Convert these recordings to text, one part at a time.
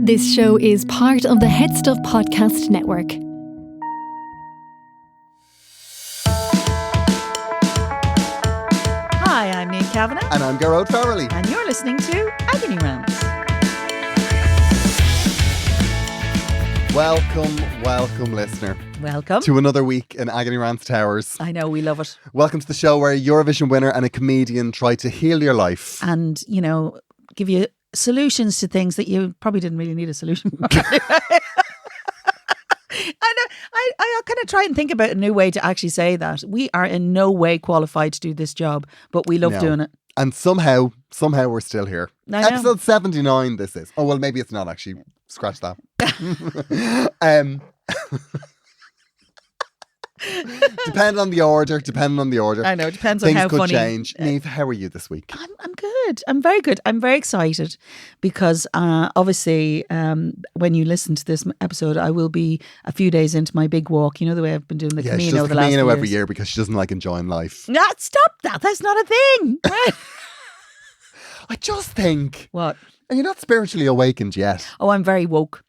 This show is part of the Head Stuff Podcast Network. Hi, I'm Niamh Kavanagh. And I'm Gearóid. And you're listening to Agony Rants. Welcome, listener. Welcome. To another week in Agony Rants Towers. I know, we love it. Welcome to the show where a Eurovision winner and a comedian try to heal your life. And, give you solutions to things that you probably didn't really need a solution for. I kind of try and think about a new way to actually say that. We are in no way qualified to do this job, but we love doing it. And somehow we're still here. I know. Episode 79 this is. Oh, well, maybe it's not actually. Scratch that. Depending on the order. I know, depends on how funny. Things could change. Niamh, how are you this week? I'm good. I'm very good. I'm very excited because obviously when you listen to this episode, I will be a few days into my big walk. You know the way I've been doing the Camino she does the last Camino few every years. year because she doesn't like enjoying life. No, stop that. That's not a thing. I just think... What? You're not spiritually awakened yet. Oh, I'm very woke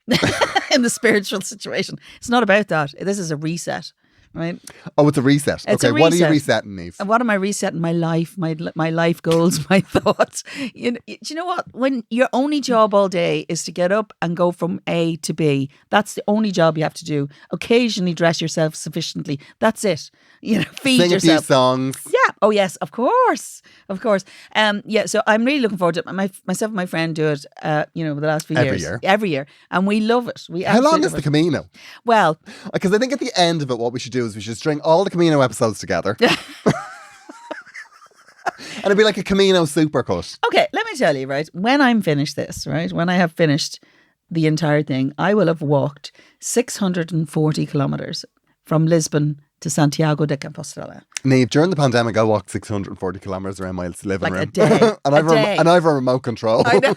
in the spiritual situation. It's not about that. This is a reset, right? Oh, it's a reset. It's okay, a what are you reset. resetting, Niamh? And what am I resetting? My life, my life goals, my thoughts. Do you know what? When your only job all day is to get up and go from A to B, that's the only job you have to do. Occasionally dress yourself sufficiently. That's it. Feed Sing yourself. a few songs. Yeah. Oh, yes. Of course. So I'm really looking forward to it. Myself and my friend do it, the last few years. Every year. And we love it. How long is the Camino? Well, because I think at the end of it, what we should do is we should string all the Camino episodes together. And it'd be like a Camino supercut. Okay, let me tell you, right? When I'm finished this, right? When I have finished the entire thing, I will have walked 640 kilometres from Lisbon to Santiago de Compostela. Niamh, during the pandemic, I walked 640 kilometres around my living room. A day. and I have a remote control. I know.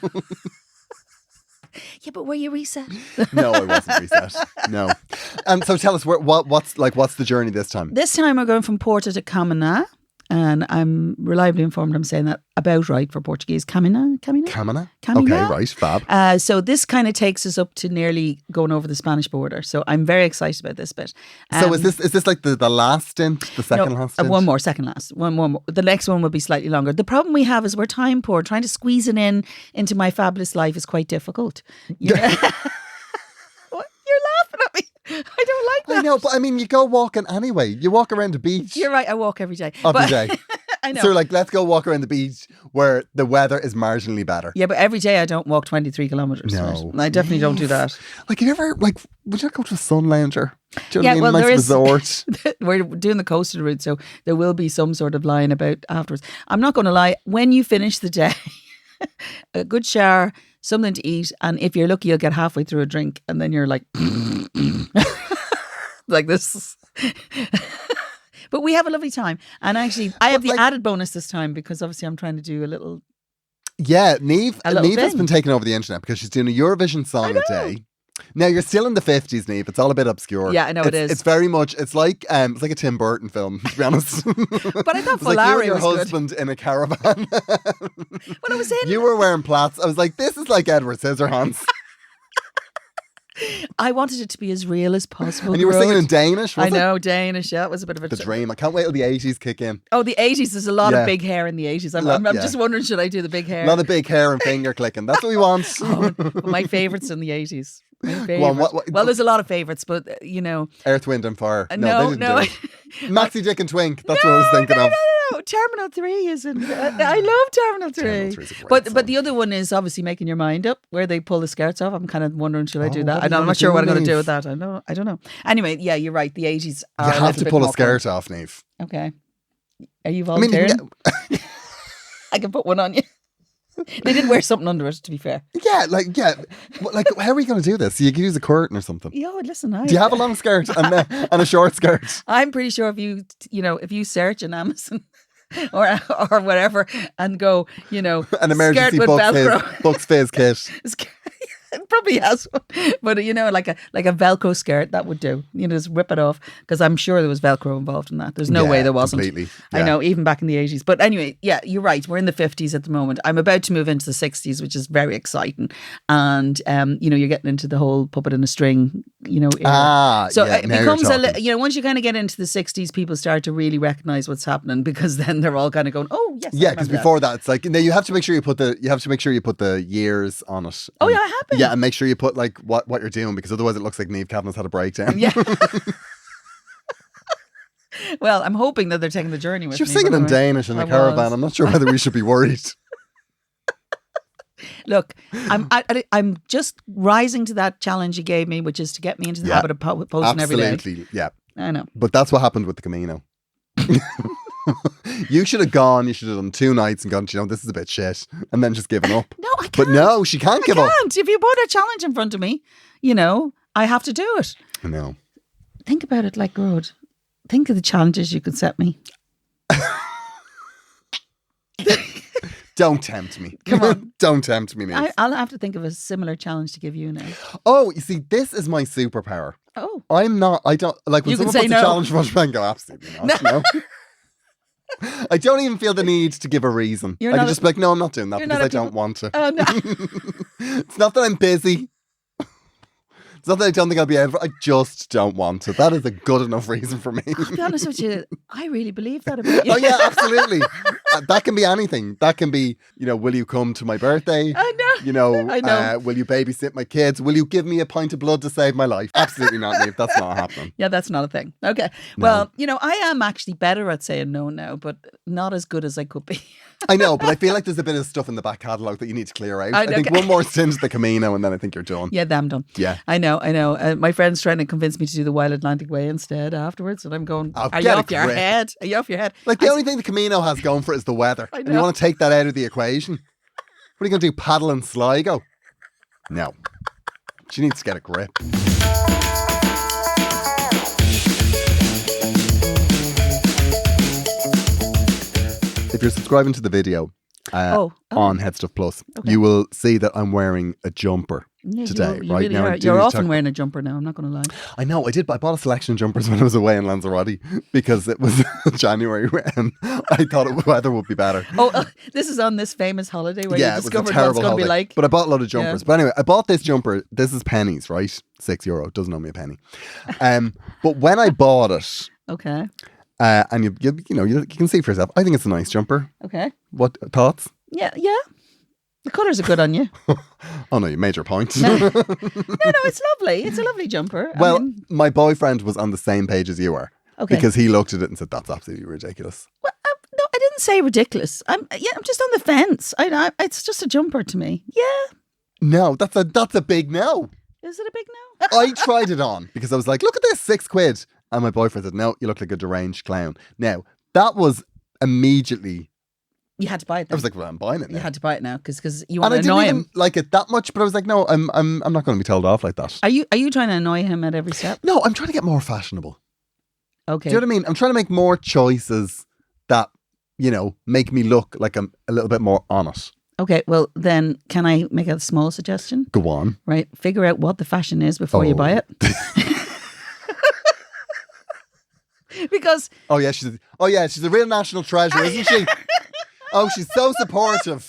Yeah, but were you reset? No, I wasn't reset. No. And so tell us, what's the journey this time? This time we're going from Porto to Camina. And I'm reliably informed I'm saying that about right for Portuguese. Camina? Okay, right, fab. So this kind of takes us up to nearly going over the Spanish border. So I'm very excited about this bit. So is this like the last stint, the second last stint? One more, second last. One more. The next one will be slightly longer. The problem we have is we're time poor. Trying to squeeze it into my fabulous life is quite difficult. Yeah. What? You're laughing at me. I don't like that. I know, but I mean, you go walking anyway. You walk around the beach. You're right, I walk every day. Every day. I know. So let's go walk around the beach where the weather is marginally better. Yeah, but every day I don't walk 23 kilometres. No. Right? I definitely don't do that. Like, have you ever, would you go to a sun lounger? Do you know Yeah, what I mean? well, Nice resort. We're doing the coastal route, so there will be some sort of line about afterwards. I'm not going to lie, when you finish the day, a good shower, something to eat, and if you're lucky, you'll get halfway through a drink, and then you're like... like this. But we have a lovely time. And actually, I have the added bonus this time because obviously I'm trying to do a little... Yeah, Niamh has thing. been taking over the internet because she's doing a Eurovision song a day. Now, you're still in the 50s, Niamh. It's all a bit obscure. Yeah, I know it is. It's very much, it's like a Tim Burton film, to be honest. But I thought It's like you and your was husband in a caravan. When I was in... You were wearing plaits. I was like, this is like Edward Scissorhands. I wanted it to be as real as possible. And you were singing in Danish, I know, Danish, yeah. It was a bit of a... The dream. I can't wait till the 80s kick in. Oh, the 80s. There's a lot of big hair in the 80s. I'm just wondering, should I do the big hair? A lot of big hair and finger clicking. That's what we want. My favourites in the 80s. Well, there's a lot of favourites, but Earth, Wind and Fire. No, they didn't do it. Maxi, Dick and Twink. That's what I was thinking of. No. Terminal 3 isn't. I love Terminal 3. Terminal 3 is a great but song. the other one is obviously Making Your Mind Up, where they pull the skirts off. I'm kind of wondering, should I do that? what are you I'm not gonna sure what I'm do, going to do Niamh? with that. I don't know. Anyway, yeah, you're right. The 80s are You a have little to bit pull a more skirt fun. off, Niamh. Okay. Are you volunteering? I can put one on you. They did wear something under it, to be fair. Yeah. But how are we going to do this? You could use a curtain or something. Yo, listen, Do you have a long skirt and a short skirt? I'm pretty sure if you search in Amazon or whatever and go, An emergency skirt with Velcro. Bucks Fizz kit. It probably has one. But like a Velcro skirt, that would do. Just rip it off, because I'm sure there was Velcro involved in that. There's no way there wasn't. Completely. I know, even back in the 80s. But anyway, yeah, you're right. We're in the 50s at the moment. I'm about to move into the 60s, which is very exciting. And you're getting into the whole puppet and a string, era. So it becomes once you kind of get into the 60s, people start to really recognize what's happening, because then they're all kind of going, oh yes. Yeah, because before that, it's like, you have to make sure you put the years on it. Oh yeah, I have been. Yeah, and make sure you put like what you're doing, because otherwise it looks like Niamh Kavanagh's had a breakdown. Yeah. Well, I'm hoping that they're taking the journey with me. You're singing in Danish in the caravan. I'm not sure whether we should be worried. Look, I'm just rising to that challenge you gave me, which is to get me into the habit of posting every day. Absolutely, yeah. I know. But that's what happened with the Camino. You should have gone. You should have done 2 nights and gone, this is a bit shit, and then just given up. No, I can't. But no, she can't give up. If you put a challenge in front of me, I have to do it. I know. Think about it like Gearóid. Think of the challenges you could set me. Don't tempt me. Come on. Don't tempt me, Niamh. I'll have to think of a similar challenge to give you now. Oh, you see, this is my superpower. Oh. I don't, like when You can someone say puts no. a challenge in front of me, I go, absolutely not. No. I don't even feel the need to give a reason. I can just be like, no, I'm not doing that because I don't want to. Oh, no. It's not that I'm busy. It's not that I don't think I'll be able. I just don't want to. That is a good enough reason for me. I'll be honest with you. I really believe that about you. Oh yeah, absolutely. That can be anything. That can be, will you come to my birthday? I know. I know. Will you babysit my kids? Will you give me a pint of blood to save my life? Absolutely not, Niamh. That's not happening. Yeah, that's not a thing. Okay. No. Well, I am actually better at saying no now, but not as good as I could be. I know, but I feel like there's a bit of stuff in the back catalogue that you need to clear out. I think okay. one more stint at the Camino and then I think you're done. Yeah, I'm done. Yeah. I know. My friend's trying to convince me to do the Wild Atlantic Way instead afterwards, and I'm going, are you off your head? Are you off your head? Like, the only thing the Camino has going for it is the weather. I know. And you want to take that out of the equation? What are you going to do, paddle in Sligo? No. She needs to get a grip. If you're subscribing to the video on Head Stuff Plus, you will see that I'm wearing a jumper today. You right really now, are. You're often wearing a jumper now. I'm not going to lie. I know. I did. I bought a selection of jumpers when I was away in Lanzarote because it was January and I thought the weather would be better. This is on this famous holiday where you it was a discovered terrible what's going to be like. But I bought a load of jumpers. Yeah. But anyway, I bought this jumper. This is pennies, right? €6. Doesn't owe me a penny. But when I bought it, okay. And you can see for yourself. I think it's a nice jumper. Okay. What thoughts? Yeah. The colours are good on you. Oh no, you made your point. No, it's lovely. It's a lovely jumper. Well, my boyfriend was on the same page as you were. Okay. Because he looked at it and said, "That's absolutely ridiculous." Well, no, I didn't say ridiculous. I'm just on the fence. It's just a jumper to me. Yeah. No, that's a big no. Is it a big no? I tried it on because I was like, "Look at this, £6." And my boyfriend said, "No, you look like a deranged clown." Now, that was immediately... You had to buy it now. I was like, well, I'm buying it now. You had to buy it now because you want to And annoy him. I didn't even like it that much, but I was like, no, I'm not going to be told off like that. Are you trying to annoy him at every step? No, I'm trying to get more fashionable. Okay. Do you know what I mean? I'm trying to make more choices that, make me look like I'm a little bit more on it. Okay, well then, can I make a small suggestion? Go on. Right, figure out what the fashion is before you buy it. Because she's a real national treasure, isn't she? Oh, she's so supportive.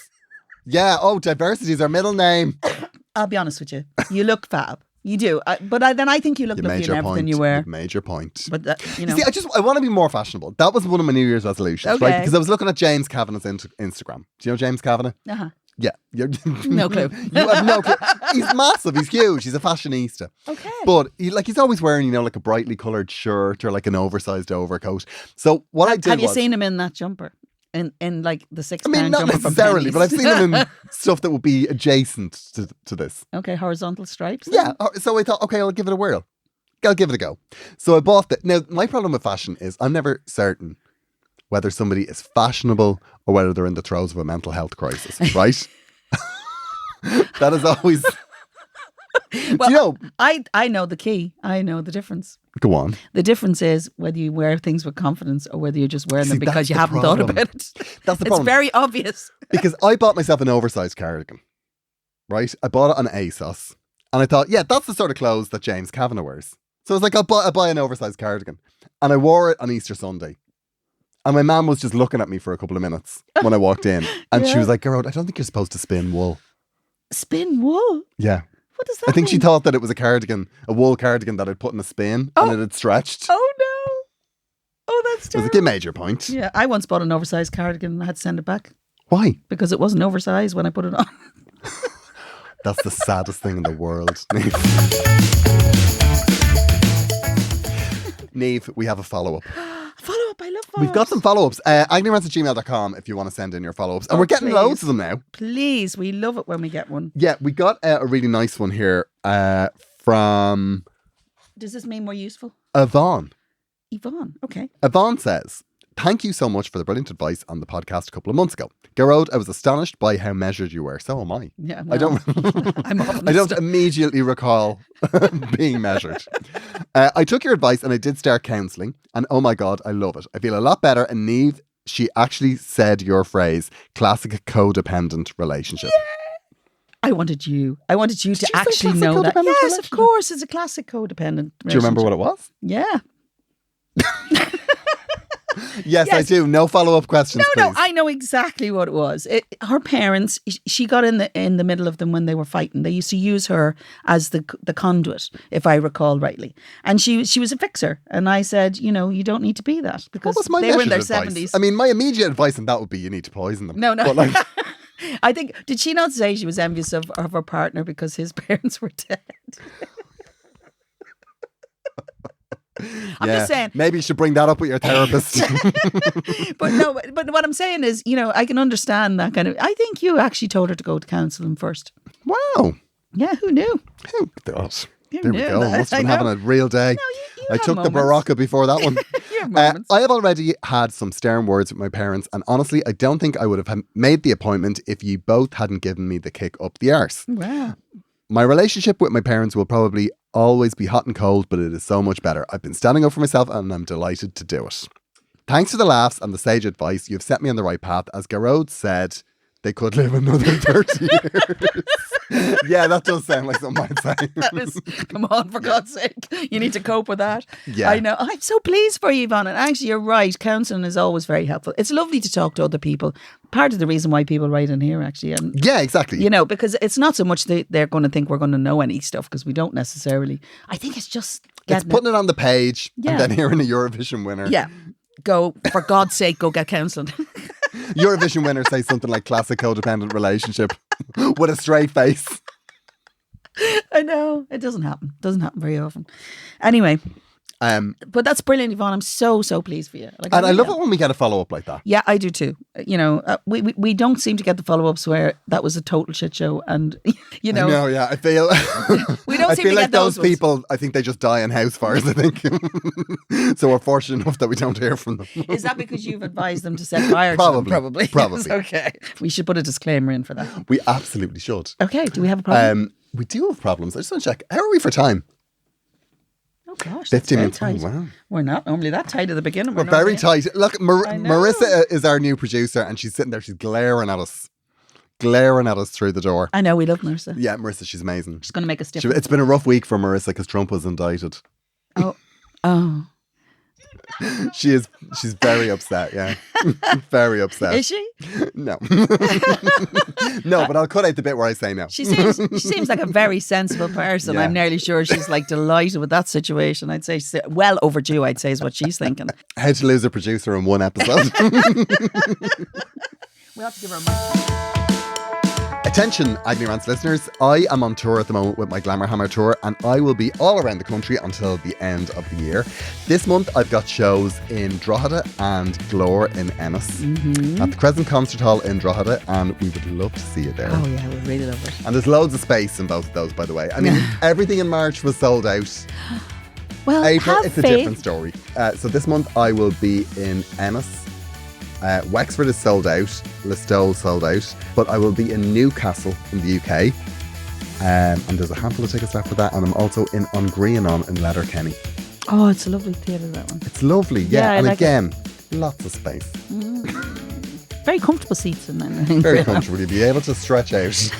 Yeah. Oh, diversity is her middle name. I'll be honest with you. You look fab. You do. Then I think you look lovely in everything you wear. You've made your point. But See, I want to be more fashionable. That was one of my New Year's resolutions, right? Because I was looking at James Kavanagh's Instagram. Do you know James Kavanagh? Uh-huh. Yeah. No clue. You have no clue. He's massive. He's huge. He's a fashionista. Okay. But he's always wearing, like a brightly coloured shirt or like an oversized overcoat. So what I did have you seen him in that jumper? In like the £6 jumper not necessarily, but I've seen him in stuff that would be adjacent to this. Okay, horizontal stripes. Then? Yeah. So I thought, okay, I'll give it a whirl. I'll give it a go. So I bought that. Now, my problem with fashion is I'm never certain whether somebody is fashionable or whether they're in the throes of a mental health crisis, right? That is always... Well, I know the key. I know the difference. Go on. The difference is whether you wear things with confidence or whether you're just wearing them because you haven't thought about it. That's the problem. It's very obvious. Because I bought myself an oversized cardigan, right? I bought it on ASOS. And I thought, yeah, that's the sort of clothes that James Kavanagh wears. So I was like, I'll buy an oversized cardigan. And I wore it on Easter Sunday. And my mum was just looking at me for a couple of minutes when I walked in. And she was like, Gearóid, I don't think you're supposed to spin wool. Spin wool? Yeah. What does that I think mean? she thought that it was a wool cardigan that I'd put in a spin and it had stretched. Oh, no. Oh, that's I was terrible. like, you made your point. Yeah, I once bought an oversized cardigan and I had to send it back Why? because it wasn't oversized when I put it on. That's the saddest thing in the world. Niamh, we have a follow-up. Follow-up, I love follow-ups. We've got some follow-ups. agneyrants@gmail.com if you want to send in your follow-ups. And we're getting please. loads of them now. Please, we love it when we get one. Yeah, we got a really nice one here from Does this mean more useful? Yvonne. Yvonne, okay. Yvonne says, thank you so much for the brilliant advice on the podcast a couple of months ago. Gearóid, I was astonished by how measured you were. So am I. Yeah, I don't I'm often I don't immediately recall being measured. I took your advice and I did start counselling. And oh my God, I love it. I feel a lot better. And Niamh, she actually said your phrase, classic codependent relationship. I wanted you to you say actually classic know that. codependent Yes, relationship? of course. It's a classic codependent relationship. Do you remember what it was? Yeah. Yes, I Yes. do. No follow-up questions, No, please. I know exactly what it was. Her parents, she got in the middle of them when they were fighting. They used to use her as the conduit, if I recall rightly. And she was a fixer. And I said, you don't need to be that because What was my they were in their measured advice? 70s. I mean, my immediate advice on that would be you need to poison them. No. But like, I think, did she not say she was envious of her partner because his parents were dead? I'm just saying. Maybe you should bring that up with your therapist. But no, but what I'm saying is, I can understand that kind of. I think you actually told her to go to counselling first. Wow. Yeah, who knew? Who thought? Who There we knew go. that? Must have been I having know. a real day. You I have took the moments. Barocca before that one. You have moments. I have already had some stern words with my parents, and honestly, I don't think I would have made the appointment if you both hadn't given me the kick up the arse. Wow. My relationship with my parents will probably always be hot and cold, but it is so much better. I've been standing up for myself and I'm delighted to do it. Thanks for the laughs and the sage advice. You've set me on the right path. As Gearóid said, they could live another 30 years. Yeah, that does sound like something I'd say. That is, come on, for God's sake. You need to cope with that. Yeah. I know. I'm so pleased for you, Yvonne. And actually, you're right. Counselling is always very helpful. It's lovely to talk to other people. Part of the reason why people write in here, actually. And, Yeah, exactly. because it's not so much they're going to think we're going to know any stuff because we don't necessarily. I think it's just It's getting putting it on the page Yeah. and then hearing a Eurovision winner. Yeah. Go, for God's sake, go get counselling. Eurovision winner say something like classic codependent relationship with a straight face. I know. It doesn't happen. Doesn't happen very often. Anyway, but that's brilliant, Yvonne. I'm so pleased for you. Like, And I really love am. it when we get a follow-up like that. Yeah, I do too. We don't seem to get the follow-ups where that was a total shit show and, No, yeah, I feel We don't I seem feel to like get those those people, I think they just die in house fires, I think. So we're fortunate enough that we don't hear from them. Is that because you've advised them to set fire to them? Probably. Yes, okay. We should put a disclaimer in for that. We absolutely should. Okay, do we have a problem? We do have problems. I just want to check. How are we for time? Oh gosh, 50 that's very minutes. tight. Oh, wow. We're not normally that tight at the beginning. We're very tight. Look, I know. Marissa is our new producer and she's sitting there. She's glaring at us through the door. I know, we love Marissa. Yeah, Marissa, she's amazing. She's going to make us different. It's been a rough week for Marissa because Trump was indicted. Oh. She's very upset, yeah. Very upset. Is she? No. No, but I'll cut out the bit where I say no. She seems like a very sensible person. Yeah. I'm nearly sure she's like delighted with that situation. I'd say she's well overdue, I'd say is what she's thinking. How to lose a producer in one episode. We'll have to give her a mic. Attention, Agony Rants listeners. I am on tour at the moment with my Glamour Hammer tour and I will be all around the country until the end of the year. This month I've got shows in Drogheda and Glore in Ennis. At the Crescent Concert Hall in Drogheda, and we would love to see you there. Oh yeah, we'd really love it. And there's loads of space in both of those, by the way. I mean, everything in March was sold out. Well, April, have it's a faith. different story. So this month I will be in Ennis. Wexford is sold out. Listowel sold out. But I will be in Newcastle in the UK. And there's a handful of tickets left for that. And I'm also in Ongrianon in Letterkenny. Oh, it's a lovely theatre, that one. It's lovely, Yeah, yeah. I And like again, lots of space. Very comfortable seats in there. Very comfortable. You'll be able to stretch out.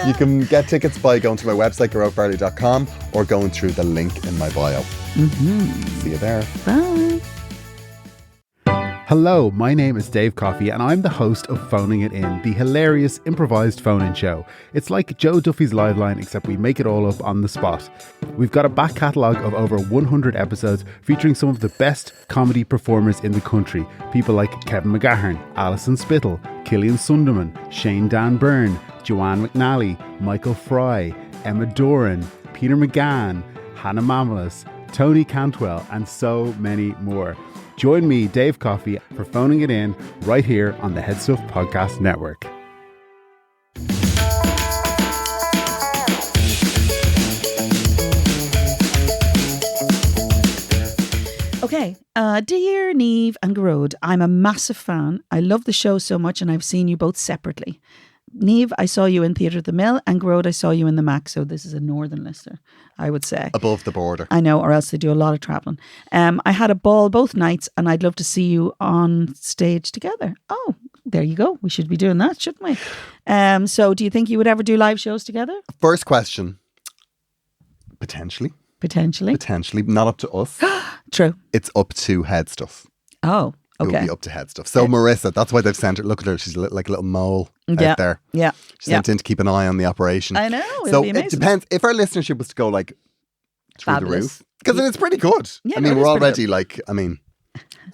You can get tickets by going to my website, gearóidbarley.com, or going through the link in my bio. See you there. Bye. Hello, my name is Dave Coffey and I'm the host of Phoning It In, the hilarious improvised phone-in show. It's like Joe Duffy's Live Line, except we make it all up on the spot. We've got a back catalogue of over 100 episodes featuring some of the best comedy performers in the country. People like Kevin McGahern, Alison Spittle, Killian Sunderman, Shane Dan Byrne, Joanne McNally, Michael Fry, Emma Doran, Peter McGann, Hannah Mamelas, Tony Cantwell, and so many more. Join me, Dave Coffey, for Phoning It In right here on the Head Stuff Podcast Network. Okay, dear Niamh and Gearóid, I'm a massive fan. I love the show so much and I've seen you both separately. Niamh, I saw you in Theatre of the Mill, and Gearóid, I saw you in the Mac, so this is a northern listener, I would say. Above the border. I know, or else they do a lot of travelling. I had a ball both nights, and I'd love to see you on stage together. Oh, there you go. We should be doing that, shouldn't we? So do you think you would ever do live shows together? First question. Potentially. Potentially. Potentially. Not up to us. True. It's up to Head Stuff. Oh, It okay. will be up to Head Stuff. So Marissa, that's why they've sent her. Look at her. She's like a little mole out there. Yeah. She's sent in to keep an eye on the operation. I know. It'll So be it amazing. depends. If our listenership was to go like through the Fabulous. roof. Because it's pretty good. Yeah, I no, mean, it we're is pretty already like, I mean,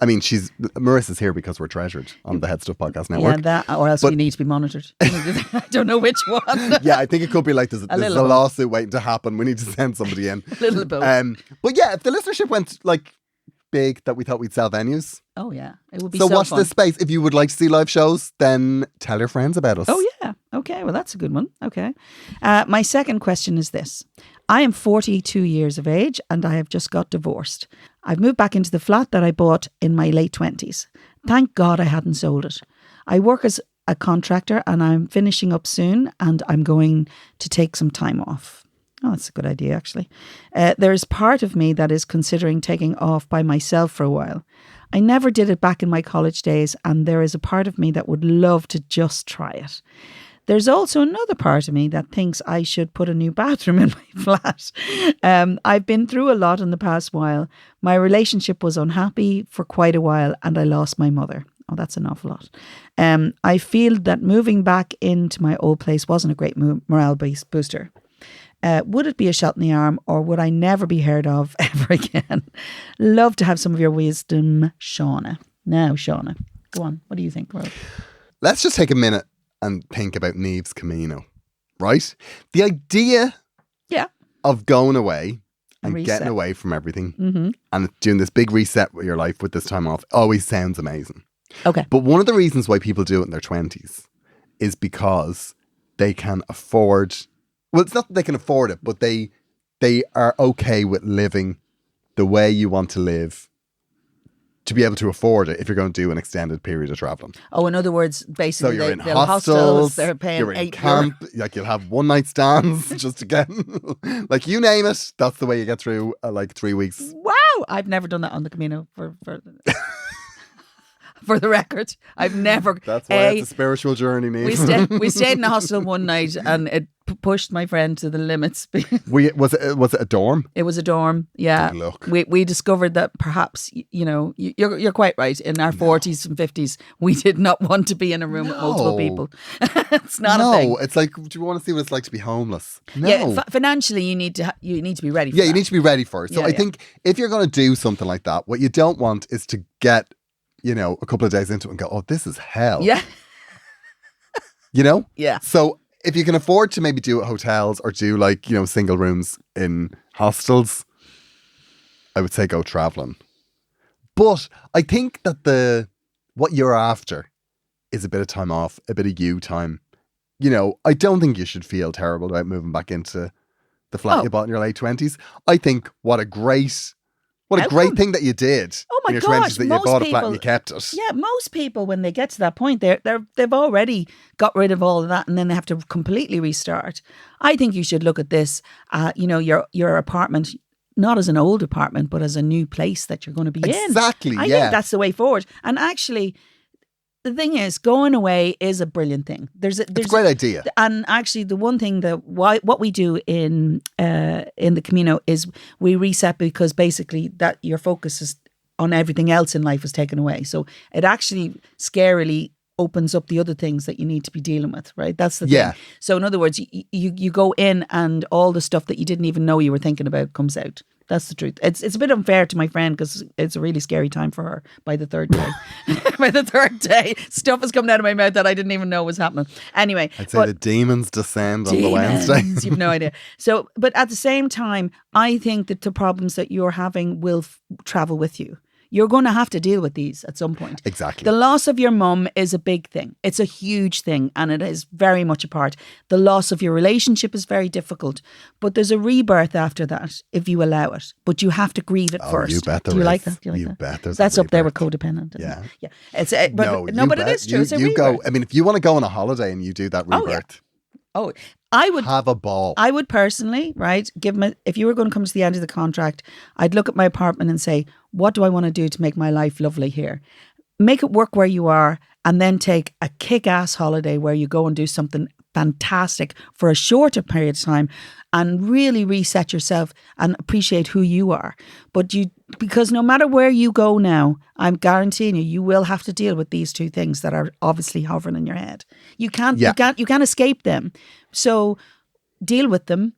Marissa's here because we're treasured on the Head Stuff Podcast Network. Yeah, that, or else But- we need to be monitored. I don't know which one. Yeah, I think it could be like there's a little one. lawsuit waiting to happen. We need to send somebody in. A little both. But yeah, if the listenership went like big that we thought we'd sell venues. Oh, yeah. It would be So so watch fun. this space. If you would like to see live shows, then tell your friends about us. Oh, yeah. Okay. Well, that's a good one. Okay. My second question is this. I am 42 years of age and I have just got divorced. I've moved back into the flat that I bought in my late 20s. Thank God I hadn't sold it. I work as a contractor and I'm finishing up soon and I'm going to take some time off. Oh, that's a good idea, actually. There is part of me that is considering taking off by myself for a while. I never did it back in my college days, and there is a part of me that would love to just try it. There's also another part of me that thinks I should put a new bathroom in my flat. I've been through a lot in the past while. My relationship was unhappy for quite a while, and I lost my mother. Oh, that's an awful lot. I feel that moving back into my old place wasn't a great morale booster. Would it be a shot in the arm, or would I never be heard of ever again? Love to have some of your wisdom, Shauna. Now, Shauna, go on. What do you think, Rob? Let's just take a minute and think about Niamh's Camino, right? The idea Yeah. of going away and reset. getting away from everything and doing this big reset with your life with this time off always sounds amazing. Okay. But one of the reasons why people do it in their 20s is because they can afford... Well, it's not that they can afford it, but they are okay with living the way you want to live to be able to afford it if you're going to do an extended period of traveling. Oh, in other words, So basically, you're in they'll hostels, they're paying you're in €8. camp, like you'll have one night stands just to get, like you name it, that's the way you get through like 3 weeks. Wow, I've never done that on the Camino for for the record. I've never. That's why it's a spiritual journey, Niamh. we stayed in a hostel one night and it pushed my friend to the limits. Was it a dorm? It was a dorm, yeah. Good luck. We discovered that perhaps, you know, you're quite right. In our 40s and 50s, we did not want to be in a room with multiple No. people. It's not a thing. No, it's like, do you want to see what it's like to be homeless? No. Yeah, financially, you need to be ready for Yeah, that. you need to be ready for it. So Yeah, I yeah. think if you're going to do something like that, what you don't want is to get, you know, a couple of days into it and go, oh, this is hell. Yeah, You know? yeah. So if you can afford to maybe do it at hotels or do like, you know, single rooms in hostels, I would say go traveling. But I think that what you're after is a bit of time off, a bit of you time. You know, I don't think you should feel terrible about moving back into the flat Oh. you bought in your late 20s. I think what a great Outcome. thing that you did Oh my in your gosh, 20s that you most bought a flat people- and you kept it. Yeah, most people when they get to that point, they've already got rid of all of that, and then they have to completely restart. I think you should look at this, you know, your apartment, not as an old apartment, but as a new place that you're going to be in. Exactly, I yeah. think that's the way forward. And actually, the thing is, going away is a brilliant thing. There's It's a great idea. And actually, the one thing that what we do in the Camino is we reset, because basically that your focus is on everything else in life is taken away. So it actually scarily opens up the other things that you need to be dealing with, right? That's the Yeah. thing. So in other words, you go in and all the stuff that you didn't even know you were thinking about comes out. That's the truth. It's a bit unfair to my friend because it's a really scary time for her by the third day. By the third day, stuff is coming out of my mouth that I didn't even know was happening. Anyway. I'd say the demons descend on the Wednesday. You've no idea. So, but at the same time, I think that the problems that you're having will travel with you. You're going to have to deal with these at some point. Exactly. The loss of your mum is a big thing. It's a huge thing, and it is very much a part. The loss of your relationship is very difficult, but there's a rebirth after that if you allow it. But you have to grieve it first. You bet there Do you is. like that? Do you like You that? bet there's That's a up there with rebirth. codependent. Isn't Yeah. it? Yeah. It's but it is true. It's a you go. rebirth. I mean, if you want to go on a holiday and you do that Oh, yeah. rebirth, Oh, I would. have a ball. I would personally, right, if you were going to come to the end of the contract, I'd look at my apartment and say, what do I want to do to make my life lovely here? Make it work where you are, and then take a kick-ass holiday where you go and do something fantastic for a shorter period of time and really reset yourself and appreciate who you are. But because no matter where you go now, I'm guaranteeing you will have to deal with these two things that are obviously hovering in your head. You can't escape them. So deal with them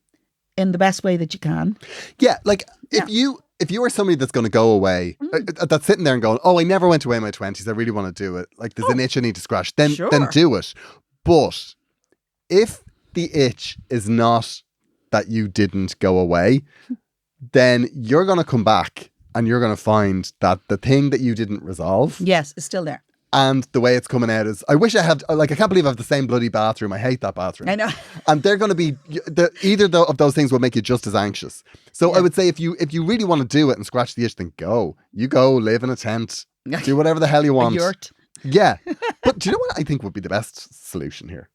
in the best way that you can. Yeah, like if you are somebody that's going to go away, that's sitting there and going, oh, I never went away in my 20s, I really want to do it. Like there's an itch I need to scratch. Then do it. But if the itch is not that you didn't go away, then you're going to come back and you're going to find that the thing that you didn't resolve, yes, it's still there. and the way it's coming out is, I wish I had, like, I can't believe I have the same bloody bathroom. I hate that bathroom. I know. And they're going to be, either of those things will make you just as anxious. So I would say if you really want to do it and scratch the itch, then go. You go, live in a tent, do whatever the hell you want. A yurt. Yeah. But do you know what I think would be the best solution here?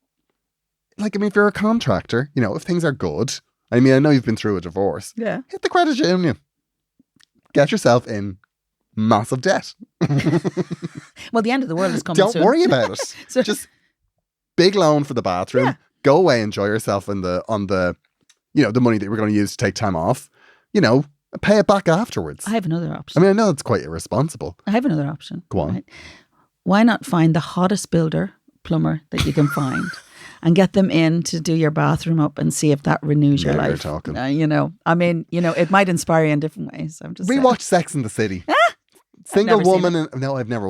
Like, I mean, if you're a contractor, you know, if things are good, I mean, I know you've been through a divorce. Yeah. Hit the credit union. Get yourself in massive debt. Well, the end of the world is coming soon. Don't worry about it. So- Just big loan for the bathroom. Yeah. Go away, enjoy yourself on the the money that we're going to use to take time off. You know, pay it back afterwards. I have another option. I mean, I know it's quite irresponsible. I have another option. Go on. Right? Why not find the hottest plumber that you can find and get them in to do your bathroom up and see if that renews your Now you're life. talking. It might inspire you in different ways. I'm just saying. Rewatch Sex and the City. Single never seen woman. No, I've never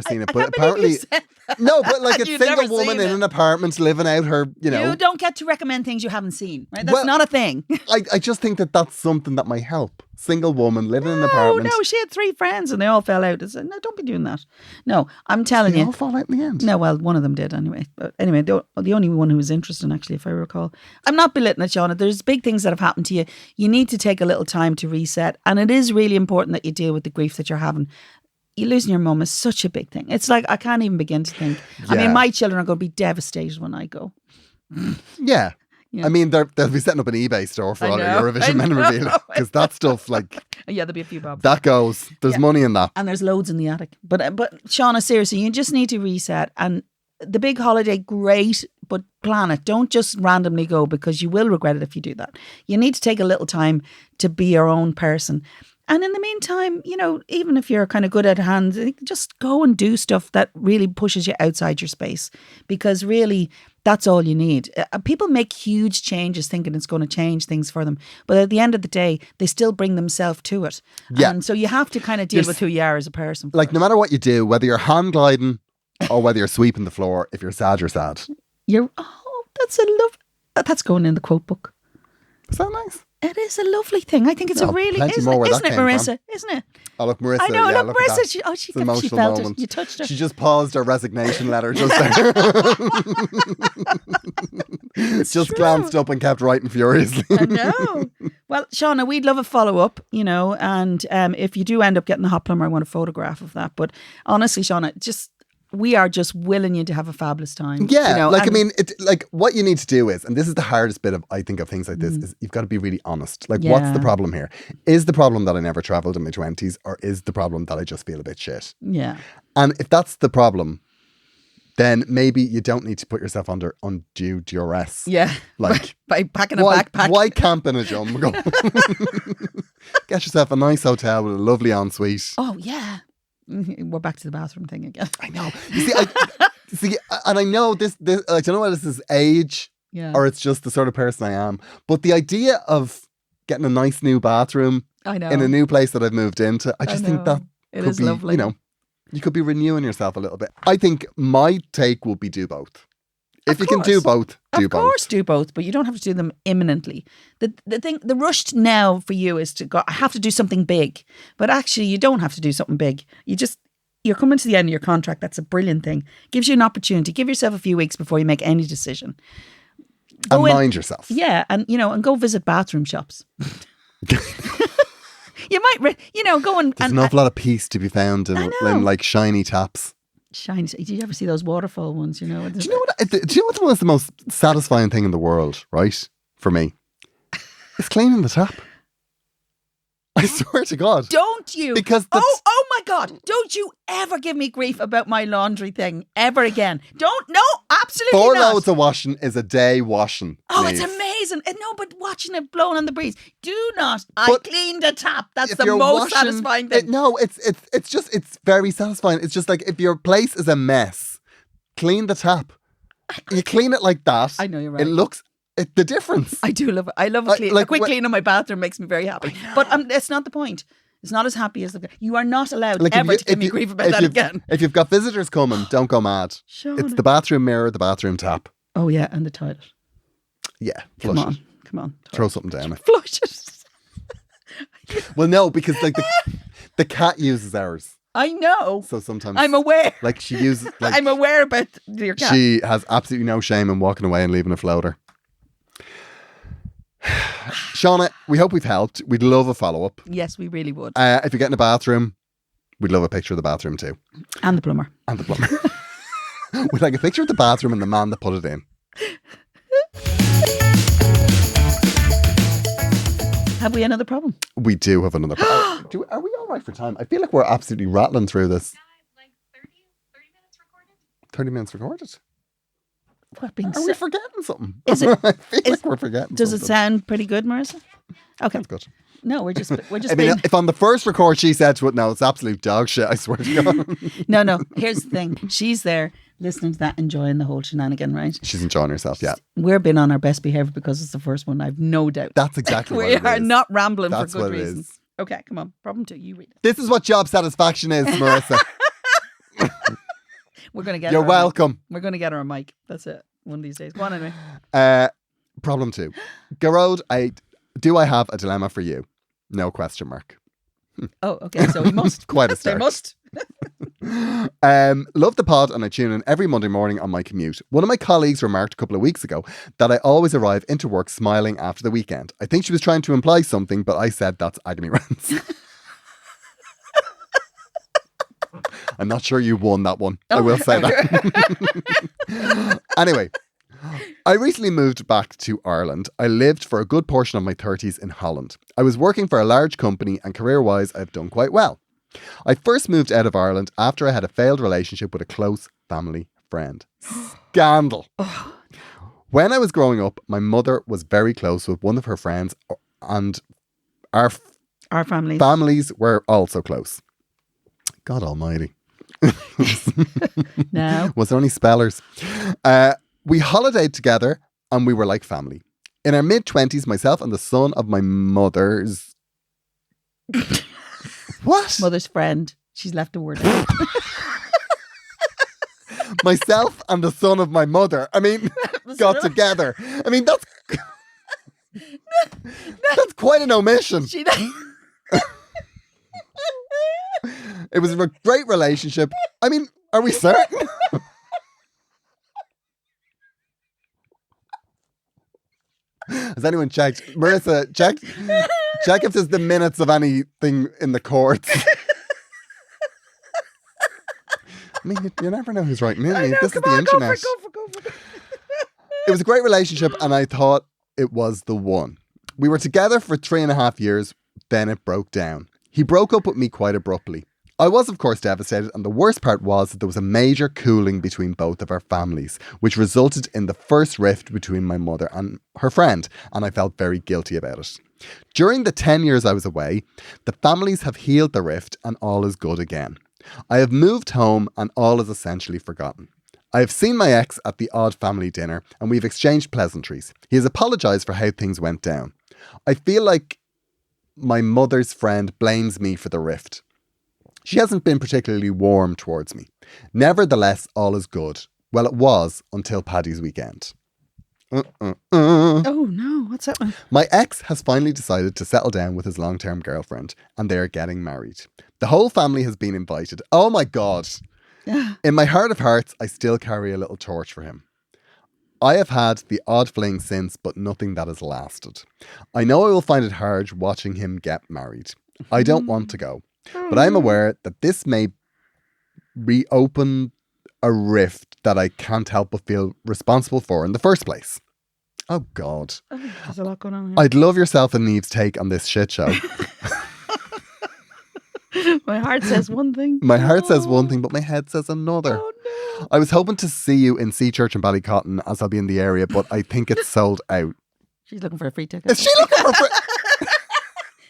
seen it. I But can't believe apparently, you said that. no. But like a You've single never woman seen in it. an apartment living out her. You know, You don't get to recommend things you haven't seen, right? That's Well, not a thing. I just think that's something that might help. Single woman living in an Oh apartment. no, she had 3 friends and they all fell out. I said, no, don't be doing that. No, I'm telling They you. all fall out in the end. No, well, one of them did anyway. But anyway, the only one who was interesting, actually, if I recall. I'm not belittling it, Shauna. There's big things that have happened to you. You need to take a little time to reset. And it is really important that you deal with the grief that you're having. You losing your mum is such a big thing. It's like, I can't even begin to think. I Yeah. mean, my children are going to be devastated when I go. Yeah. Yeah. I mean, they'll be setting up an eBay store for I all know, your Eurovision men reveal, because that stuff, like, Yeah, there'll be a few bobs. that goes. There's money in that. And there's loads in the attic. But Shauna, seriously, you just need to reset. And the big holiday, great, but plan it. Don't just randomly go, because you will regret it if you do that. You need to take a little time to be your own person. And in the meantime, even if you're kind of good at hands, just go and do stuff that really pushes you outside your space, because really that's all you need. People make huge changes thinking it's going to change things for them. But at the end of the day, they still bring themselves to it. Yeah. And so you have to kind of deal with who you are as a person. Like, no matter what you do, whether you're hand gliding or whether you're sweeping the floor, if you're sad, you're sad. That's going in the quote book. Is that nice? It is a lovely thing. I think it's No, a really, plenty isn't more where it, that came Marissa? from. Isn't it? Oh, look, Marissa. I know, yeah, look, at Marissa, that. she It's an felt emotional it. moment. You touched her. She just paused her resignation letter just there. Just glanced up and kept writing furiously. I know. Well, Shauna, we'd love a follow-up, and if you do end up getting a hot plumber, I want a photograph of that. But honestly, Shauna, we are just willing you to have a fabulous time. Yeah, what you need to do is, and this is the hardest bit of, I think, of things like this, is you've got to be really honest. Like, what's the problem here? Is the problem that I never travelled in my 20s, or is the problem that I just feel a bit shit? Yeah. And if that's the problem, then maybe you don't need to put yourself under undue duress. Yeah. Like, by packing a why, backpack. why camp in a jungle? Get yourself a nice hotel with a lovely ensuite. Oh, yeah. We're back to the bathroom thing again. I know. You see, and I know this I don't know whether this is age or it's just the sort of person I am, but the idea of getting a nice new bathroom I know. in a new place that I've moved into, I just think that it could is be, lovely. you know, you could be renewing yourself a little bit. I think my take will be do both. If you can do both, do both. Of course, do both, but you don't have to do them imminently. The rush now for you is to go, I have to do something big. But actually, you don't have to do something big. You're coming to the end of your contract. That's a brilliant thing. Gives you an opportunity. Give yourself a few weeks before you make any decision. And mind yourself. Yeah, and go visit bathroom shops. You might, go and... There's an awful lot of peace to be found in like shiny taps. Shiny. Did you ever see those waterfall ones, Do you know what's the most satisfying thing in the world, right? For me, it's cleaning the tap. I swear to God. Don't you? Because oh my God. Don't you ever give me grief about my laundry thing ever again. No, absolutely 4 not. loads of washing is a day washing. Oh, please. it's amazing. No, but watching it blowing on the breeze. Do not. I cleaned the tap. That's If the you're most washing- satisfying thing. It's very satisfying. It's just like if your place is a mess, clean the tap. You clean it like that. I know you're right. It looks the difference. I do love it. I love a clean. like a quick when- clean of my bathroom makes me very happy. But that's not the point. It's not as happy as you are not allowed Like ever to give me grief about that again. If you've got visitors coming, don't go mad. Shona. It's the bathroom mirror, the bathroom tap. Oh yeah, and the toilet. Yeah, flush it. Come on. Throw something down it. Flush it. Well, no, because like the cat uses ours. I know. So sometimes I'm aware. Like she uses. Like, I'm aware about your cat. She has absolutely no shame in walking away and leaving a floater. Shauna, we hope we've helped. We'd love a follow-up. Yes, we really would. If you get in a bathroom, we'd love a picture of the bathroom too. And the plumber. We'd like a picture of the bathroom and the man that put it in. Have we another problem? We do have another problem. Are we all right for time? I feel like we're absolutely rattling through this. Like 30 minutes recorded? 30 minutes recorded? Are we forgetting something? Is it- I feel like we're forgetting Does something. it sound pretty good, Marissa? Okay. That's good. No, we're just I mean, if on the first record she said to it, no, it's absolute dog shit, I swear to God. No. Here's the thing. She's there listening to that, enjoying the whole shenanigan, right? She's enjoying herself, yeah. We're being on our best behaviour because it's the first one. I've no doubt. That's exactly what We it are is. not rambling That's for good what it reasons. is. Okay, come on. Problem 2. You read it. This is what job satisfaction is, Marissa. We're going to get You're her a mic. welcome. We're going to get her a mic. That's it. One of these days. Go on anyway. Problem 2. Gearóid, do I have a dilemma for you? No question mark. Oh, okay. So we must. Quite a They start. must. Love the pod and I tune in every Monday morning on my commute. One of my colleagues remarked a couple of weeks ago that I always arrive into work smiling after the weekend. I think she was trying to imply something, but I said that's agony rants. I'm not sure you won that one. I will say that. Anyway, I recently moved back to Ireland. I lived for a good portion of my 30s in Holland. I was working for a large company and career-wise I've done quite well. I first moved out of Ireland after I had a failed relationship with a close family friend. Scandal. When I was growing up, my mother was very close with one of her friends and our families were also close. God almighty. No. Was there any spellers? We holidayed together and we were like family. In our mid-20s, myself and the son of my mother's... What? Mother's friend. She's left a word out. Myself and the son of my mother. I mean, got together. I mean, that's... That's quite an omission. It was a great relationship. I mean, are we certain? Has anyone checked? Marissa, check if there's the minutes of anything in the courts. I mean, you never know who's writing in. This is the internet. Go for it. It was a great relationship and I thought it was the one. We were together for 3.5 years, then it broke down. He broke up with me quite abruptly. I was, of course, devastated, and the worst part was that there was a major cooling between both of our families, which resulted in the first rift between my mother and her friend, and I felt very guilty about it. During the 10 years I was away, the families have healed the rift and all is good again. I have moved home and all is essentially forgotten. I have seen my ex at the odd family dinner and we've exchanged pleasantries. He has apologised for how things went down. I feel like my mother's friend blames me for the rift. She hasn't been particularly warm towards me. Nevertheless, all is good. Well, it was until Paddy's weekend. Oh no, what's happening? My ex has finally decided to settle down with his long-term girlfriend and they are getting married. The whole family has been invited. Oh my God. In my heart of hearts, I still carry a little torch for him. I have had the odd fling since, but nothing that has lasted. I know I will find it hard watching him get married. I don't want to go, but I am aware that this may reopen a rift that I can't help but feel responsible for in the first place. Oh God. Oh, there's a lot going on here. I'd love yourself and Niamh's take on this shit show. My heart says one thing. My heart says one thing, but my head says another. Oh no. I was hoping to see you in Sea Church in Ballycotton as I'll be in the area, but I think it's sold out. She's looking for a free ticket. Is she looking for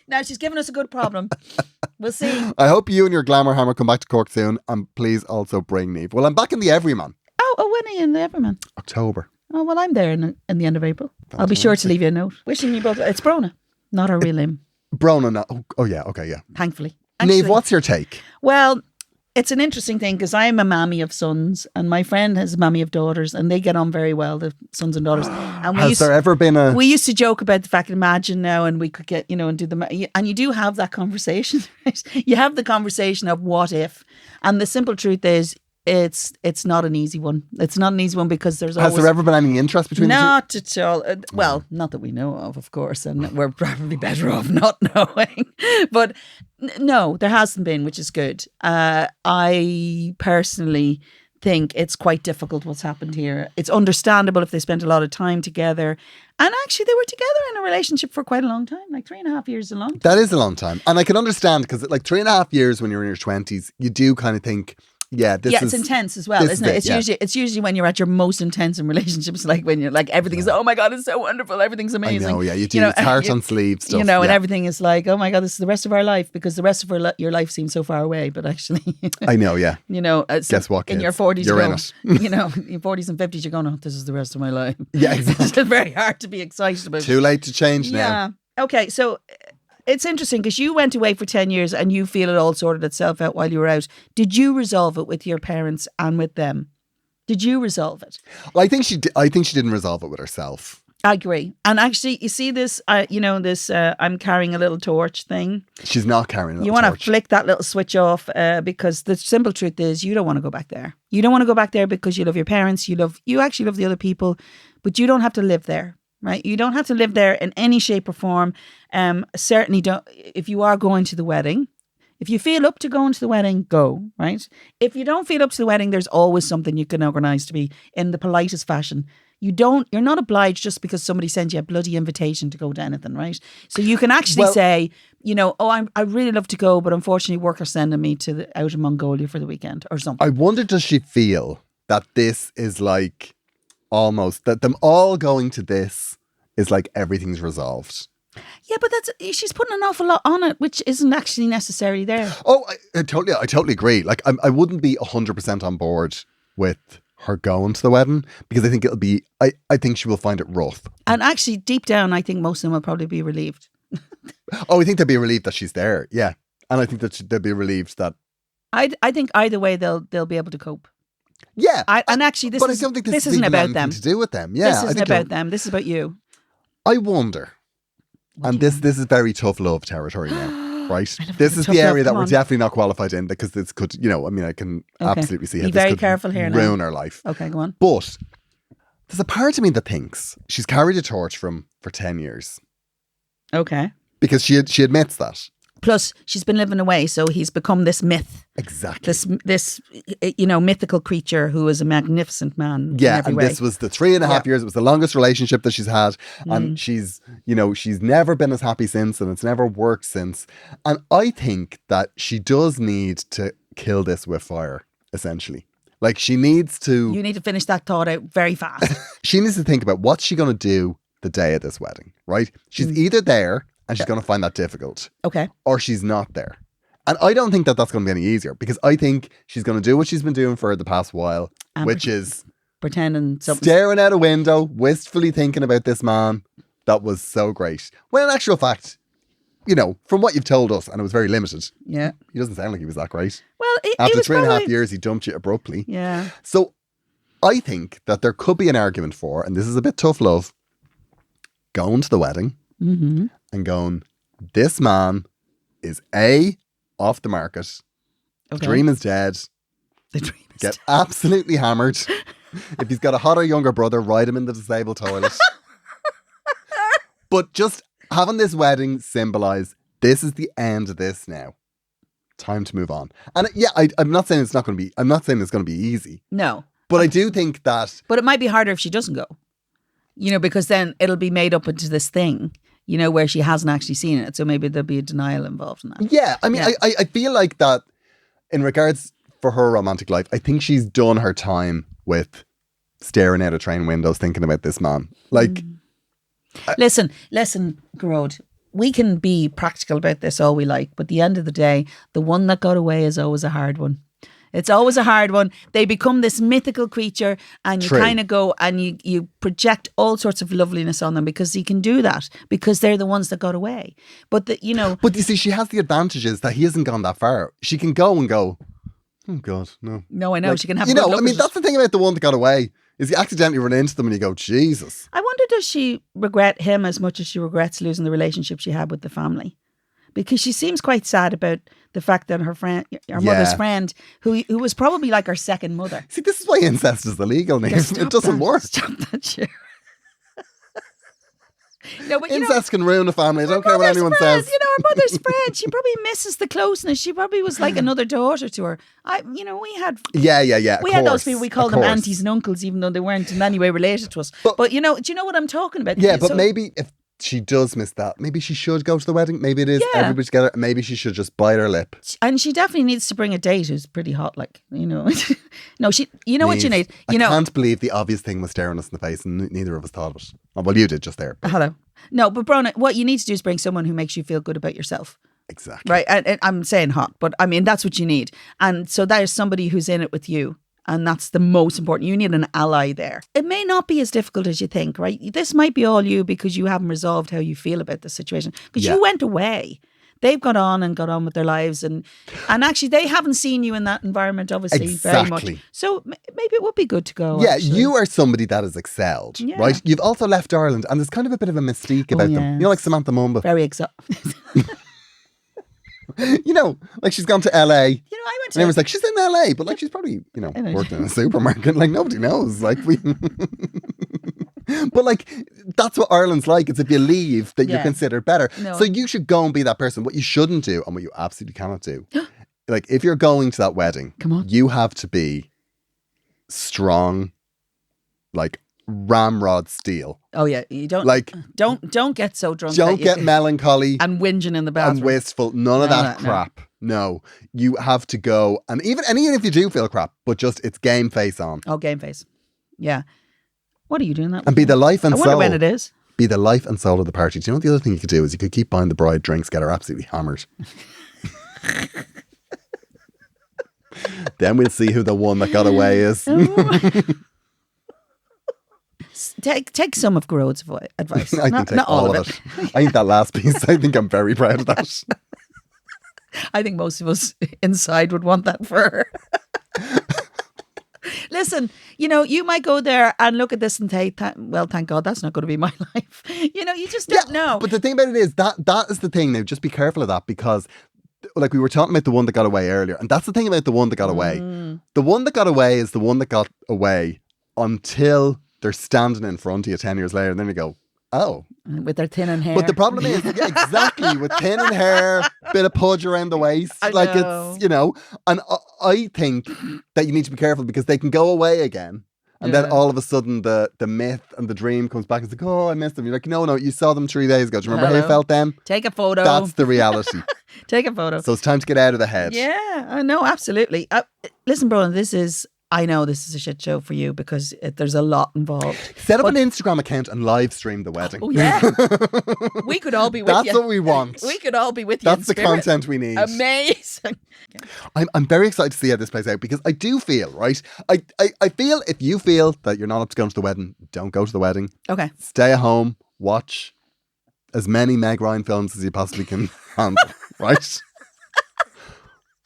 Now she's giving us a good problem. We'll see. I hope you and your glamour hammer come back to Cork soon, and please also bring Niamh. Well, I'm back in the Everyman. Oh, when are you in the Everyman? October. Oh, well, I'm there in the end of April. I'll be sure to leave you a note. Wishing you both. It's Brona, not her real name. Brona, no. Oh yeah, okay, yeah. Thankfully. Niamh, what's your take? Well, it's an interesting thing because I'm a mammy of sons and my friend has a mammy of daughters and they get on very well, the sons and daughters. And Has there ever been a... We used to joke about the fact, imagine now, and we could get, and do and you do have that conversation, right? You have the conversation of what if. And the simple truth is, it's not an easy one. It's not an easy one because there's always... Has there ever been any interest between the two? Not at all. Well, not that we know of course, and we're probably better off not knowing. But no, there hasn't been, which is good. I personally think it's quite difficult what's happened here. It's understandable if they spent a lot of time together. And actually, they were together in a relationship for quite a long time, like 3.5 years is a long time. That is a long time. And I can understand because like 3.5 years when you're in your 20s, you do kind of think... Yeah, it's intense as well, isn't it? It's usually when you're at your most intense in relationships, like when you're like everything's oh my God, it's so wonderful, everything's amazing. I know, yeah, you do. It's heart on sleeve stuff, and everything is like oh my God, this is the rest of our life because the rest of your life seems so far away, but actually, I know, yeah. Guess what? Kids? In your 40s, you're in it. in your 40s and 50s, you're going, oh, this is the rest of my life. Yeah, exactly. It's very hard to be excited about. Too late to change now. Yeah. Okay, so. It's interesting because you went away for 10 years and you feel it all sorted itself out while you were out. Did you resolve it with your parents and with them? Did you resolve it? Well, I think she didn't resolve it with herself. I agree. And actually, you see this, I'm carrying a little torch thing. She's not carrying a little torch. You want to flick that little switch off because the simple truth is you don't want to go back there. You don't want to go back there because you love your parents. You actually love the other people, but you don't have to live there. Right, you don't have to live there in any shape or form. Certainly don't. If you are going to the wedding, if you feel up to going to the wedding, go. Right. If you don't feel up to the wedding, there's always something you can organise to be in the politest fashion. You're not obliged just because somebody sends you a bloody invitation to go to anything. Right. So you can actually say, I really love to go, but unfortunately, work are sending me out in Mongolia for the weekend or something. I wonder, does she feel that this is like almost that them all going to this is like everything's resolved? Yeah, but she's putting an awful lot on it, which isn't actually necessarily there. Oh, I totally agree. Like, I wouldn't be 100% on board with her going to the wedding because I think it'll be. I think she will find it rough. And actually, deep down, I think most of them will probably be relieved. Oh, I think they'll be relieved that she's there. Yeah, and I think that they'll be relieved that. I think either way they'll be able to cope. Yeah, and actually, I don't think this isn't about them. To do with them. Yeah, this isn't about them. This is about you. I wonder, and this is very tough love territory now, right? This is the area that we're definitely not qualified in because this could, I can absolutely see how Be this very could careful here ruin now. her life. Okay, go on. But there's a part of me that thinks she's carried a torch for 10 years. Okay. Because she admits that. Plus, she's been living away, so he's become this myth. Exactly. This mythical creature who is a magnificent man. in Yeah, every and way. this was the 3.5 years. It was the longest relationship that she's had. And she's never been as happy since, and it's never worked since. And I think that she does need to kill this with fire, essentially. Like, she needs to... You need to finish that thought out very fast. She needs to think about what's she going to do the day of this wedding, right? She's either there, and she's going to find that difficult. Okay. Or she's not there. And I don't think that that's going to be any easier, because I think she's going to do what she's been doing for the past while, which is pretending something. staring out a window, wistfully thinking about this man that was so great. Well, in actual fact, from what you've told us, and it was very limited, Yeah. he doesn't sound like he was that great. Well, After was 3.5 probably- years, he dumped you abruptly. Yeah. So I think that there could be an argument for, and this is a bit tough love, going to the wedding and going, this man is off the market. Okay. The dream is dead. The dream is Get absolutely hammered. If he's got a hotter younger brother, ride him in the disabled toilet. But just having this wedding symbolise, this is the end of this now. Time to move on. And I'm not saying it's not going to be, I'm not saying it's going to be easy. No. But I do think that... But it might be harder if she doesn't go. Because then it'll be made up into this thing, where she hasn't actually seen it. So maybe there'll be a denial involved in that. Yeah, I mean, Yeah. I feel like that in regards for her romantic life, I think she's done her time with staring out of train windows thinking about this man. Like... Listen, Gearóid, we can be practical about this all we like, but at the end of the day, the one that got away is always a hard one. It's always a hard one. They become this mythical creature, and you True. kind of go and you project all sorts of loveliness on them because you can do that because they're the ones that got away. But But you see, she has the advantages that he hasn't gone that far. She can go and go, oh God, no. no, I know she can have. You a good know, look I mean, at it. that's the thing about the one that got away, is you accidentally run into them and you go, Jesus. I wonder, does she regret him as much as she regrets losing the relationship she had with the family? Because she seems quite sad about the fact that her friend, her mother's friend, who was probably like her second mother. See, this is why incest is illegal, Niamh. It doesn't work. Stop that shit. No, but Incest can ruin a family. I don't care what mother's anyone friend, says. her mother's friend. She probably misses the closeness. She probably was like another daughter to her. We had Yeah. we had those people. We called them aunties and uncles, even though they weren't in any way related to us. But do you know what I'm talking about? Yeah, but So- maybe if she does miss that, maybe she should go to the wedding. Maybe it is everybody together. Maybe she should just bite her lip. and she definitely needs to bring a date who's pretty hot, No, she. You know what you need. I can't believe the obvious thing was staring us in the face, and neither of us thought of it. Oh, well, you did just there. Hello. No, but Brona, what you need to do is bring someone who makes you feel good about yourself. Exactly. Right. And I'm saying hot, but I mean, that's what you need. And so there's somebody who's in it with you. And that's the most important. You need an ally there. It may not be as difficult as you think, right? This might be all you because you haven't resolved how you feel about the situation. Because you went away. They've got on with their lives. And actually, they haven't seen you in that environment, obviously, very much. Exactly. So maybe it would be good to go. Yeah, actually. you are somebody that has excelled, right? You've also left Ireland, and there's kind of a bit of a mystique about them. You know, like Samantha Mumba. Very excited. Like she's gone to LA. I went And to... everyone's like, she's in LA, but like she's probably, worked in a supermarket. Like nobody knows. Like we... But like, that's what Ireland's like. It's if you leave that you're considered better. No. So you should go and be that person. What you shouldn't do and what you absolutely cannot do. Like if you're going to that wedding, Come on. you have to be strong, like ramrod steel. Oh yeah, you don't Like don't get so drunk. don't that you get can- melancholy and whinging in the bathroom. and wasteful. None of No, that no, no. crap. No, you have to go, and even if you do feel crap, but just it's game face on, Oh, game face. Yeah. What are you doing that? and be the life and I wonder soul. when it is. Be the life and soul of the party. Do you know what the other thing you could do is you could keep buying the bride drinks, get her absolutely hammered. Then we'll see who the one that got away is. Take some of Gearóid's advice. I can take all of it. I think that last piece, I think I'm very proud of that. I think most of us inside would want that for her. Listen, you might go there and look at this and say, thank God that's not going to be my life. You just don't know. But the thing about it is that is the thing now. Just be careful of that, because like we were talking about the one that got away earlier, and that's the thing about the one that got away. The one that got away is the one that got away until they're standing in front of you 10 years later, and then you go, Oh. with their thinning hair. But the problem is, yeah, exactly, with thinning hair, bit of pudge around the waist. I Like know. it's, and I think that you need to be careful because they can go away again. And then Yeah. all of a sudden the myth and the dream comes back. It's like, oh, I missed them. You're like, no, you saw them 3 days ago. Do you remember how you Hello. felt then? Take a photo. That's the reality. Take a photo. So it's time to get out of the head. Yeah, I know, absolutely. Listen, Bronagh, I know this is a shit show for you because there's a lot involved. Set up an Instagram account and live stream the wedding. Oh, yeah. We could all be with you. That's what we want. We could all be with you. That's in the spirit. content we need. Amazing. I'm very excited to see how this plays out because I do feel, right? I feel if you feel that you're not up to going to the wedding, don't go to the wedding. Okay. Stay at home, watch as many Meg Ryan films as you possibly can handle, right?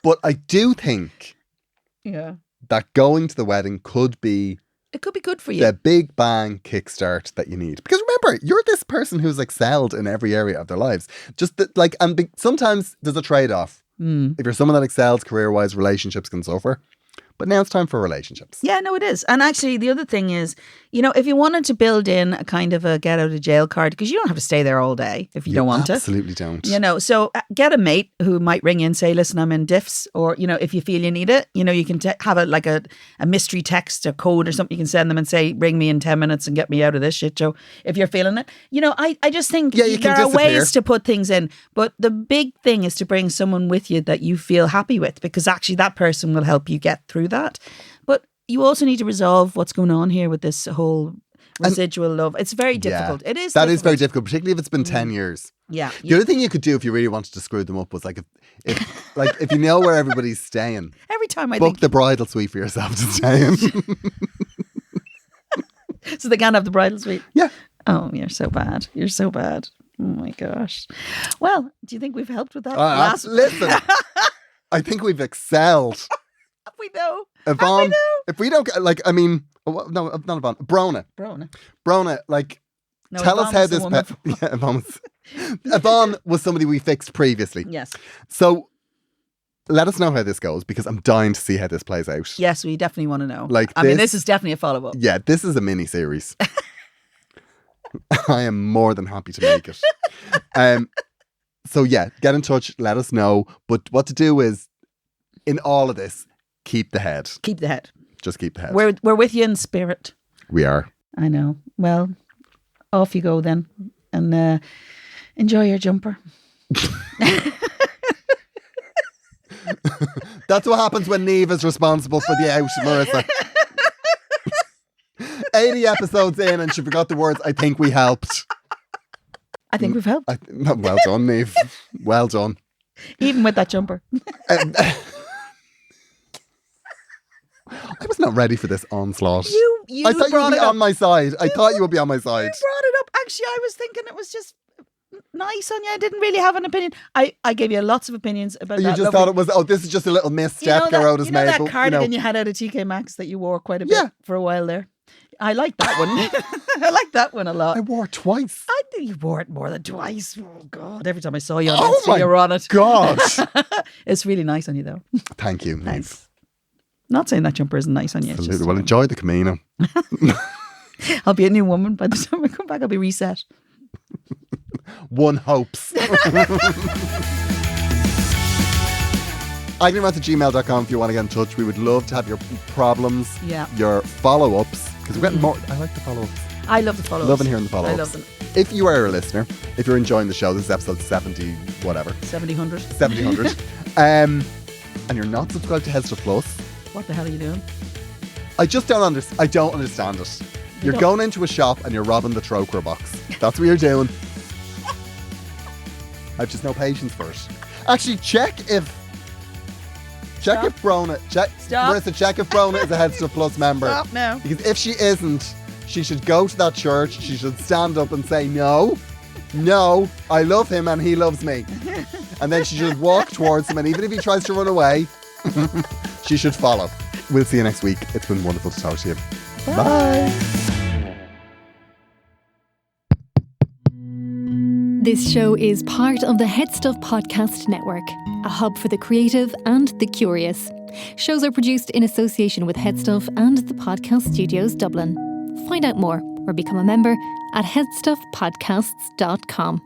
But I do think Yeah. that going to the wedding could be It could be good for you. the big bang kickstart that you need. Because remember, you're this person who's excelled in every area of their lives. Just that, sometimes there's a trade-off. If you're someone that excels career-wise, relationships can suffer. But now it's time for relationships. Yeah, no, it is. And actually, the other thing is, if you wanted to build in a kind of a get out of jail card, because you don't have to stay there all day if you don't want to. Absolutely don't. So get a mate who might ring in and say, listen, I'm in diffs. Or, if you feel you need it, you can have a mystery text or code or something you can send them and say, ring me in 10 minutes and get me out of this shit show if you're feeling it. I just think Yeah, you can there are disappear. ways to put things in. But the big thing is to bring someone with you that you feel happy with, because actually that person will help you get through that. But you also need to resolve what's going on here with this whole residual love. It's very difficult. Yeah, It is That is very difficult, particularly if it's been 10 years. Yeah. The other thing you could do if you really wanted to screw them up was if you know where everybody's staying, Every time I book think the bridal suite for yourself to stay in. so they can't have the bridal suite. Yeah. Oh, you're so bad. You're so bad. Oh my gosh. Well, do you think we've helped with that? Listen, I think we've excelled. We know. Yvonne, if we don't get, no, not Yvonne, Brona, No, tell us Yvonne how was the this woman Yvonne was somebody we fixed previously. Yes. So let us know how this goes because I'm dying to see how this plays out. Yes, we definitely want to know. Like this is definitely a follow-up. Yeah, this is a mini series. I am more than happy to make it. So yeah, get in touch, let us know. But what to do is, in all of this, keep the head. Keep the head. Just keep the head. We're with you in spirit. We are. I know. Well, off you go then. And enjoy your jumper. That's what happens when Niamh is responsible for the out, Marissa. 80 episodes in and she forgot the words, I think we helped. I think we've helped. Well done, Niamh. Well done. Even with that jumper. I was not ready for this onslaught. You I thought you would brought be it up. on my side. I thought you would be on my You side. brought it up. Actually, I was thinking it was just nice on you. I didn't really have an opinion. I gave you lots of opinions about You that. just thought it was, this is just a little misstep Gearóid has made. that but, cardigan you had out of TK Maxx that you wore quite a bit for a while there. I like that one. I like that one a lot. I wore it twice. I knew you wore it more than twice. Oh God! Every time I saw you on Oh Insta, my you were on it. God. It's really nice on you, though. Thank you, Niamh. Nice. Not saying that jumper isn't nice on you. It's Absolutely. just, Well, enjoy the Camino. I'll be a new woman by the time I come back. I'll be reset. One hopes. agneymouth@gmail.com if you want to get in touch. We would love to have your problems, your follow-ups, because we're getting more. I like the follow-ups. I love the follow-ups. Loving hearing the follow-ups. I love them. If you are a listener, if you're enjoying the show, this is episode 70, whatever. 70-100. 70-100. And you're not subscribed to Head Stuff Plus. What the hell are you doing? I just don't understand. I don't understand it. You're going into a shop and you're robbing the Troker box. That's what you're doing. I've just no patience for it. Actually, check if Brona. Stop. Marissa, check if Brona is a Head Stuff Plus member. Stop now. Because if she isn't, she should go to that church. She should stand up and say, no, I love him and he loves me. And then she should walk towards him, and even if he tries to run away, she should follow. We'll see you next week. It's been wonderful to talk to you. Bye. This show is part of the Head Stuff Podcast Network, a hub for the creative and the curious. Shows are produced in association with Head Stuff and the Podcast Studios Dublin. Find out more or become a member at headstuffpodcasts.com.